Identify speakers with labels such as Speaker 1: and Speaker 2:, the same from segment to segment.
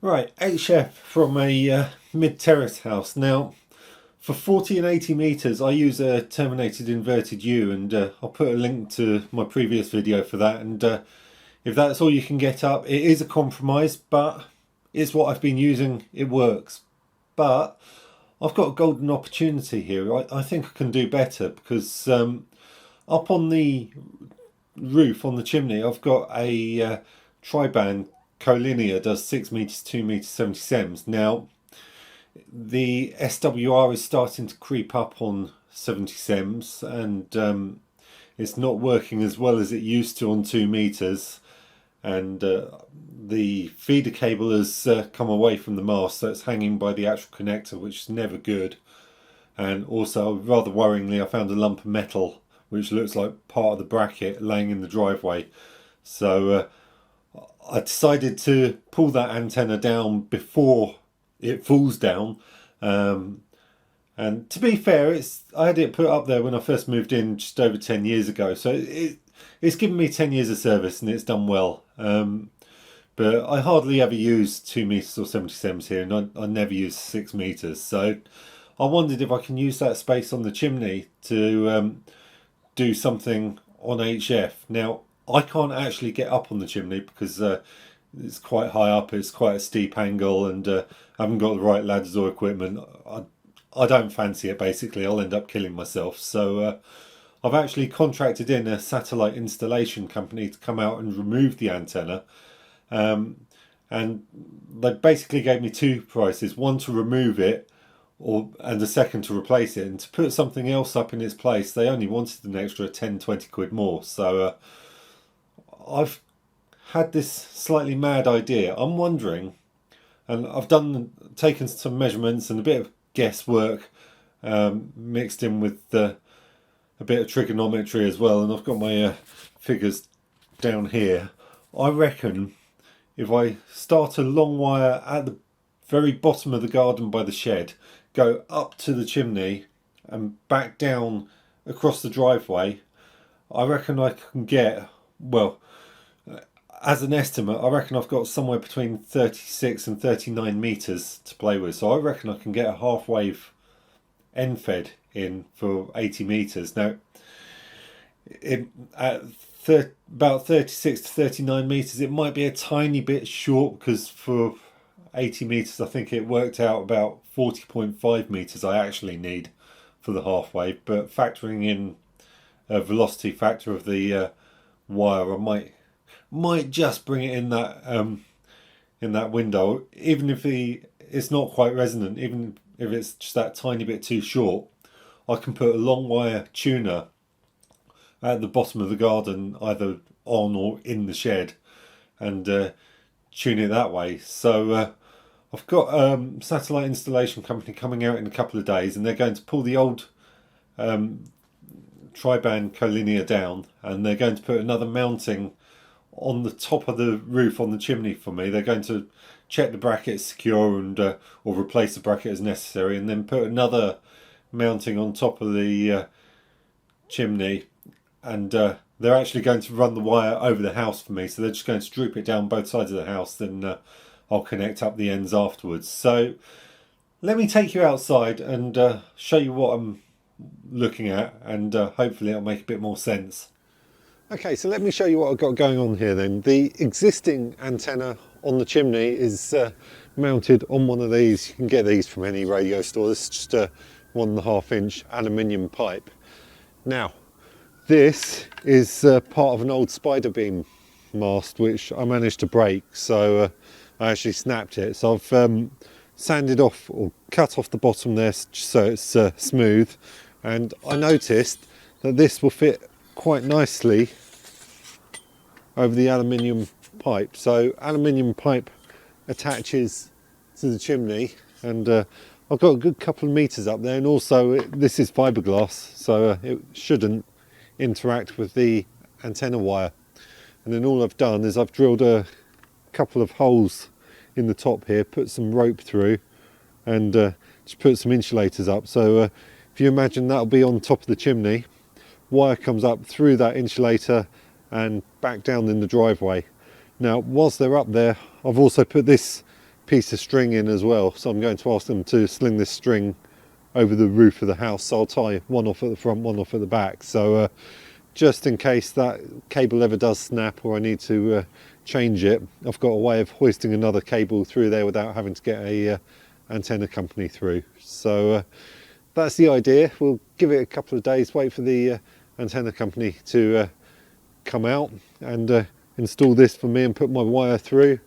Speaker 1: Right, HF from a mid-terrace house. Now, for 40 and 80 meters, I use a terminated inverted U, and I'll put a link to my previous video for that. And if that's all you can get up, it is a compromise, but it's what I've been using. It works. But I've got a golden opportunity here. I think I can do better because up on the roof, on the chimney, I've got a tri-band colinear, does 6 meters, 2 meters, 70 sems. Now, the SWR is starting to creep up on 70 sems, and it's not working as well as it used to on 2 meters. And the feeder cable has come away from the mast, so it's hanging by the actual connector, which is never good. And also, rather worryingly, I found a lump of metal which looks like part of the bracket laying in the driveway. So I decided to pull that antenna down before it falls down. And to be fair, I had it put up there when I first moved in just over 10 years ago. So it's given me 10 years of service and it's done well. But I hardly ever use 2 meters or 70 sems here, and I never use 6 meters. So I wondered if I can use that space on the chimney to do something on HF. Now, I can't actually get up on the chimney because it's quite high up, it's quite a steep angle, and I haven't got the right ladders or equipment. I don't fancy it, basically. I'll end up killing myself. So I've actually contracted in a satellite installation company to come out and remove the antenna. And they basically gave me two prices: one to remove it, and the second to replace it. And to put something else up in its place, they only wanted an extra 10-20 quid more. So I've had this slightly mad idea. I'm wondering, and I've taken some measurements and a bit of guesswork mixed in with a bit of trigonometry as well, and I've got my figures down here. I reckon if I start a long wire at the very bottom of the garden by the shed, go up to the chimney and back down across the driveway, I reckon I can get, well, as an estimate, I reckon I've got somewhere between 36 and 39 meters to play with. So I reckon I can get a half wave end fed in for 80 meters. Now, at about 36 to 39 meters, it might be a tiny bit short because for 80 meters, I think it worked out about 40.5 meters I actually need for the half wave. But factoring in a velocity factor of the wire, I might just bring it in that window, even if it's not quite resonant, even if it's just that tiny bit too short. I can put a long wire tuner at the bottom of the garden, either on or in the shed, and tune it that way. So I've got a satellite installation company coming out in a couple of days, and they're going to pull the old tri-band colinear down, and they're going to put another mounting on the top of the roof on the chimney for me. They're going to check the bracket's secure and or replace the bracket as necessary, and then put another mounting on top of the chimney. And they're actually going to run the wire over the house for me, so they're just going to droop it down both sides of the house, then I'll connect up the ends afterwards. So let me take you outside and show you what I'm looking at, and hopefully it'll make a bit more sense. Okay, so let me show you what I've got going on here then. The existing antenna on the chimney is mounted on one of these. You can get these from any radio store. This is just a 1.5 inch aluminium pipe. Now, this is part of an old spider beam mast which I managed to break, so I actually snapped it. So I've sanded off or cut off the bottom there so it's smooth, and I noticed that this will fit quite nicely over the aluminium pipe. So aluminium pipe attaches to the chimney, and I've got a good couple of meters up there, and also this is fiberglass, so it shouldn't interact with the antenna wire. And then all I've done is I've drilled a couple of holes in the top here, put some rope through, and just put some insulators up. So if you imagine that'll be on top of the chimney, wire comes up through that insulator and back down in the driveway. Now, whilst they're up there, I've also put this piece of string in as well, so I'm going to ask them to sling this string over the roof of the house. So I'll tie one off at the front, one off at the back, so just in case that cable ever does snap or I need to change it, I've got a way of hoisting another cable through there without having to get a antenna company through. So that's the idea. We'll give it a couple of days, wait for the antenna company to come out and install this for me and put my wire through,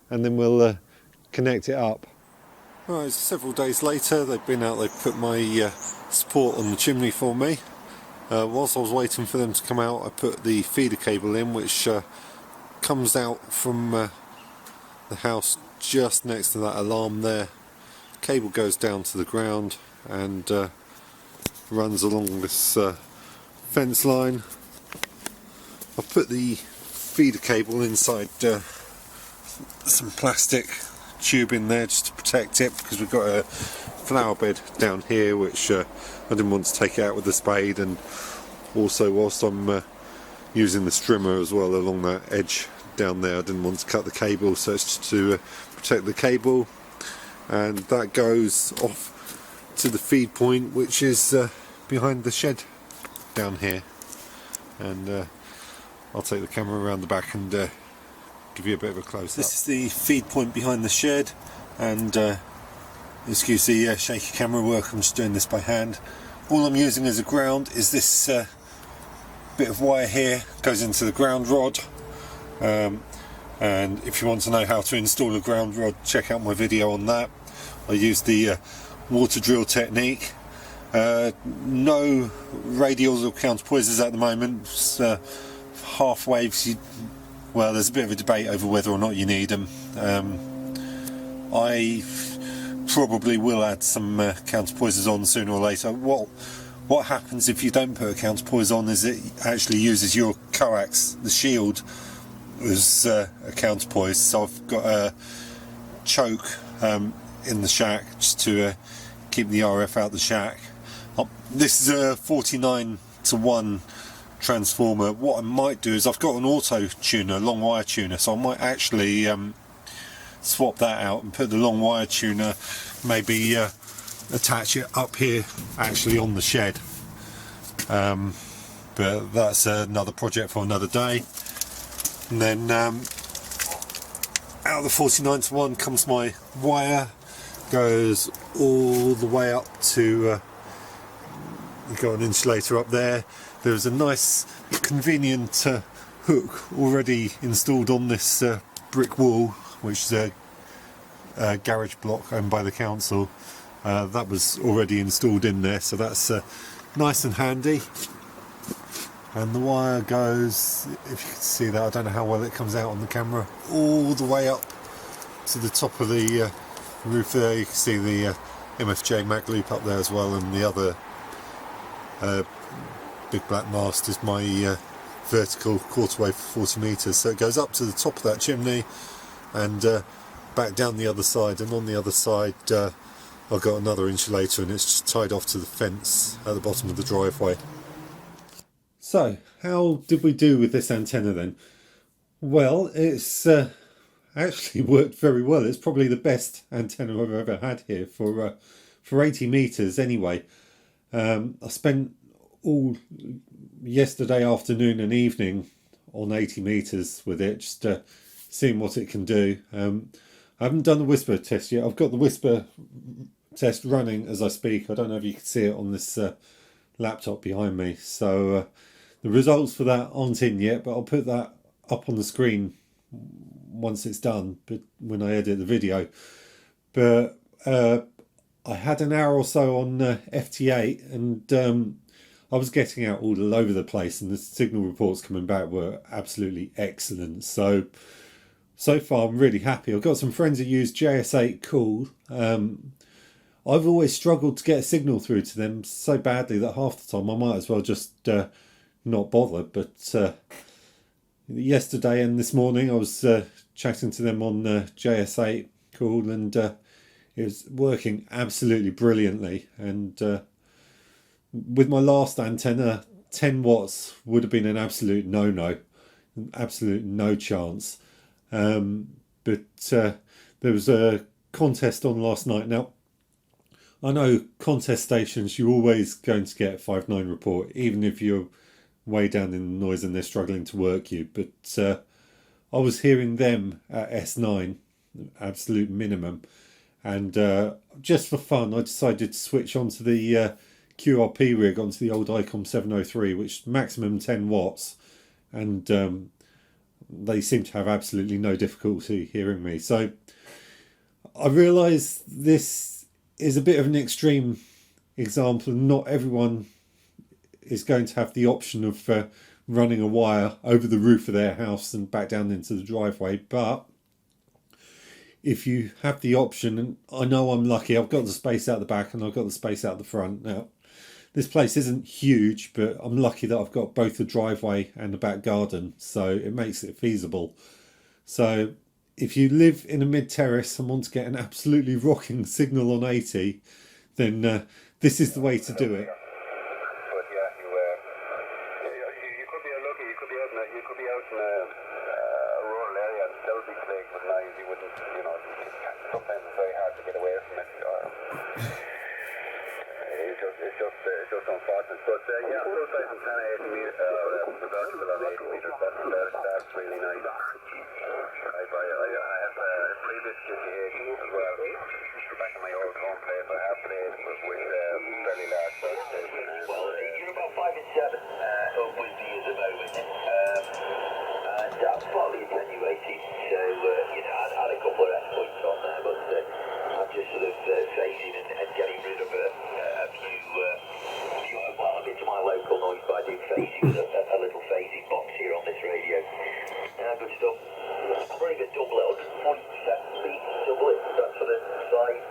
Speaker 1: and then we'll connect it up. Right, several days later, they've been out, they've put my support on the chimney for me. Whilst I was waiting for them to come out, I put the feeder cable in, which comes out from the house just next to that alarm there. Cable goes down to the ground and runs along this fence line. I've put the feeder cable inside some plastic tube in there just to protect it, because we've got a flower bed down here which I didn't want to take it out with the spade, and also whilst I'm using the strimmer as well along that edge down there, I didn't want to cut the cable, so it's just to protect the cable. And that goes off to the feed point, which is behind the shed down here, and I'll take the camera around the back and give you a bit of a close-up. This is the feed point behind the shed, and excuse the shaky camera work, I'm just doing this by hand. All I'm using as a ground is this bit of wire here, goes into the ground rod. And if you want to know how to install a ground rod, check out my video on that. I used the water drill technique. No radials or counterpoises at the moment. Half waves, well, there's a bit of a debate over whether or not you need them. I probably will add some counterpoises on sooner or later. What happens if you don't put a counterpoise on is it actually uses your coax, the shield, as a counterpoise. So I've got a choke in the shack just to keep the RF out the shack. This is a 49:1 transformer. What I might do is I've got an auto tuner, long wire tuner, so I might actually swap that out and put the long wire tuner, maybe attach it up here actually on the shed, but that's another project for another day. And then out of the 49:1 comes my wire, goes all the way up to you've got an insulator up there. There's a nice convenient hook already installed on this brick wall, which is a garage block owned by the council. That was already installed in there, so that's nice and handy. And the wire goes, if you can see that, I don't know how well it comes out on the camera, all the way up to the top of the roof there. You can see the MFJ mag loop up there as well, and the other big black mast is my vertical quarter wave for 40 metres. So it goes up to the top of that chimney and back down the other side, and on the other side I've got another insulator, and it's just tied off to the fence at the bottom of the driveway. So how did we do with this antenna then? Well, it's actually worked very well. It's probably the best antenna I've ever had here for 80 metres anyway. I spent all yesterday afternoon and evening on 80 metres with it, just seeing what it can do. I haven't done the whisper test yet. I've got the whisper test running as I speak. I don't know if you can see it on this laptop behind me. So the results for that aren't in yet, but I'll put that up on the screen once it's done, but when I edit the video. But I had an hour or so on FT8, and I was getting out all over the place, and the signal reports coming back were absolutely excellent. So far I'm really happy. I've got some friends who use JS8 Cool. I've always struggled to get a signal through to them so badly that half the time I might as well just not bother. But yesterday and this morning I was chatting to them on JS8 Cool, and it was working absolutely brilliantly. And with my last antenna, 10 watts would have been an absolute no-no, absolute no chance. But there was a contest on last night. Now, I know contest stations, you're always going to get a 5.9 report, even if you're way down in the noise and they're struggling to work you. But I was hearing them at S9, absolute minimum. And just for fun, I decided to switch onto the QRP rig, onto the old ICOM 703, which maximum 10 watts. And they seem to have absolutely no difficulty hearing me. So I realise this is a bit of an extreme example. Not everyone is going to have the option of running a wire over the roof of their house and back down into the driveway. But if you have the option, and I know I'm lucky, I've got the space out the back and I've got the space out the front. Now, this place isn't huge, but I'm lucky that I've got both the driveway and the back garden, so it makes it feasible. So if you live in a mid-terrace and want to get an absolutely rocking signal on 80, then this is the way to do it.
Speaker 2: But yeah, you could be unlucky. You could be out in a rural area and still be plagued with noise. You wouldn't, sometimes it's very hard to get away from it. It's just unfortunate. But yeah, full size and 10 meters, vertical on 80 meters. That's really nice. I have previous GTA as well. Back in my old home place, I have played with fairly large stations.
Speaker 3: Well, you're about 5 and 7 upwards years at the moment, and that's partly attenuated. So I'd had a couple of exploits on there, but I'm just sort of phasing and getting rid of a few. Well, I'm into my local noise, but I do phasing with a little phasing box here on this radio. Good stuff. I'm running a double it, 147 speed double it, that sort of size.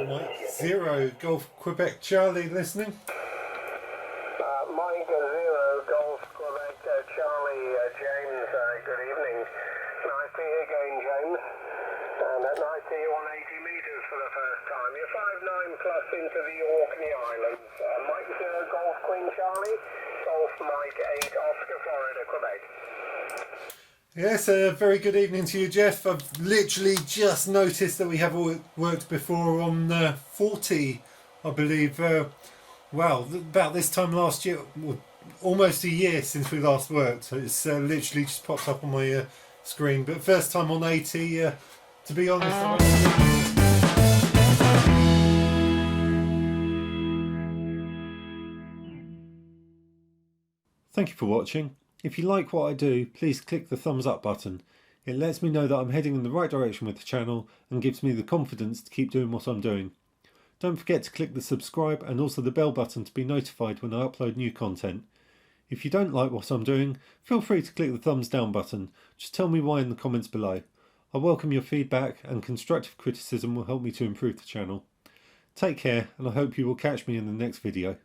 Speaker 1: Mike 0 Golf Quebec Charlie listening.
Speaker 2: Mike 0 Golf Quebec Charlie James, good evening. Nice to hear again, James. And nice to hear you on 80 metres for the first time. You're 5.9 plus into the Orkney Islands. Mike 0 Golf Queen Charlie, Golf Mike 8 Oscar Florida, Quebec.
Speaker 1: Yes, a very good evening to you, Jeff. I've literally just noticed that we have worked before on 40, I believe. Wow, about this time last year, almost a year since we last worked. So it's literally just popped up on my screen. But first time on 80, to be honest. Thank you for watching. If you like what I do, please click the thumbs up button. It lets me know that I'm heading in the right direction with the channel and gives me the confidence to keep doing what I'm doing. Don't forget to click the subscribe and also the bell button to be notified when I upload new content. If you don't like what I'm doing, feel free to click the thumbs down button. Just tell me why in the comments below. I welcome your feedback, and constructive criticism will help me to improve the channel. Take care, and I hope you will catch me in the next video.